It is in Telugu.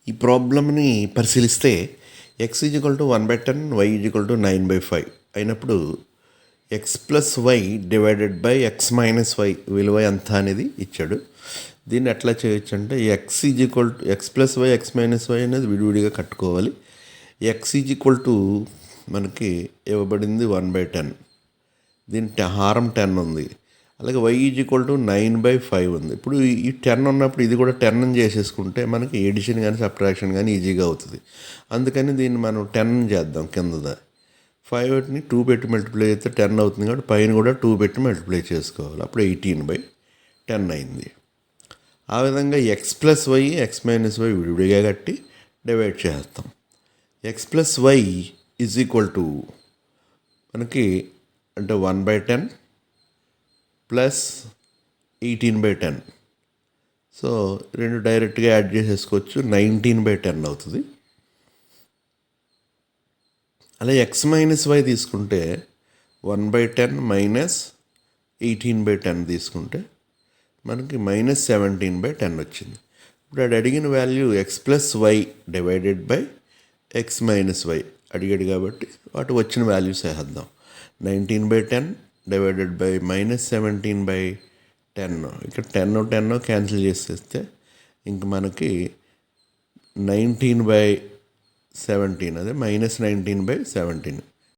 ఈ ప్రాబ్లమ్ని పరిశీలిస్తే x equal to 1/10 y equal to 9/5 అయినప్పుడు x plus y divided by x minus y విలువ ఎంత అనేది ఇచ్చాడు. దీన్ని ఎట్లా చేయొచ్చు అంటే x equal to x plus y x minus y అనేది విడివిడిగా కట్టుకోవాలి. ఎక్స్ ఈజ్వల్ టు మనకి ఇవ్వబడింది 1/10, దీని హారం 10 ఉంది. అలాగే వై ఈజ్వల్ టు 9/5 ఉంది. ఇప్పుడు ఈ 10 ఉన్నప్పుడు ఇది కూడా 10 అని చేసేసుకుంటే మనకి ఎడిషన్ కానీ సబ్ట్రాక్షన్ కానీ ఈజీగా అవుతుంది. అందుకని దీన్ని మనం 10 చేద్దాం. కిందదా 5ని 2 పెట్టి మల్టిప్లై చేస్తే 10 అవుతుంది కాబట్టి పైన కూడా 2 పెట్టి మల్టిప్లై చేసుకోవాలి. అప్పుడు 18/10 అయింది. ఆ విధంగా x plus y x minus y విడివిడిగా కట్టి డివైడ్ చేస్తాం. X plus y is equal to మనకి అంటే 1/10 ప్లస్ 18/10. సో రెండు డైరెక్ట్గా యాడ్ చేసేసుకోవచ్చు, 19/10 అవుతుంది. అలా ఎక్స్ మైనస్ వై తీసుకుంటే 1/10 మైనస్ 18/10 తీసుకుంటే మనకి -17/10 వచ్చింది. ఇప్పుడు అది అడిగిన value x plus y divided by x minus y అడిగాడు కాబట్టి వాటి వచ్చిన వాల్యూస్ వేద్దాం. 19/10 డివైడెడ్ బై -17/10. ఇక్కడ 10 క్యాన్సిల్ చేసేస్తే ఇంక మనకి 19/17 అదే -19/17